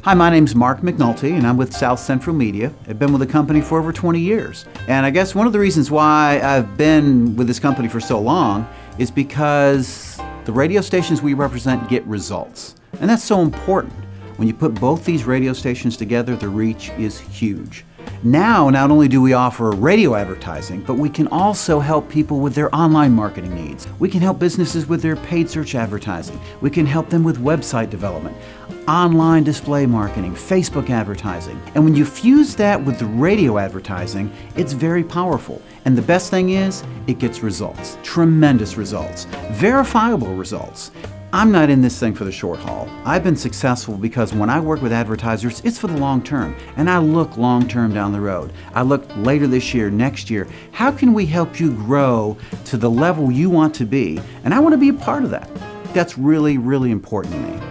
Hi, my name's Mark McNulty, and I'm with South Central Media. I've been with the company for over 20 years. And I guess one of the reasons why I've been with this company for so long is because the radio stations we represent get results. And that's so important. When you put both these radio stations together, the reach is huge. Now, not only do we offer radio advertising, but we can also help people with their online marketing needs. We can help businesses with their paid search advertising. We can help them with website development, online display marketing, Facebook advertising. And when you fuse that with the radio advertising, it's very powerful. And the best thing is, it gets results. Tremendous results. Verifiable results. I'm not in this thing for the short haul. I've been successful because when I work with advertisers, it's for the long term. And I look long term down the road. I look later this year, next year. How can we help you grow to the level you want to be? And I want to be a part of that. That's really, really important to me.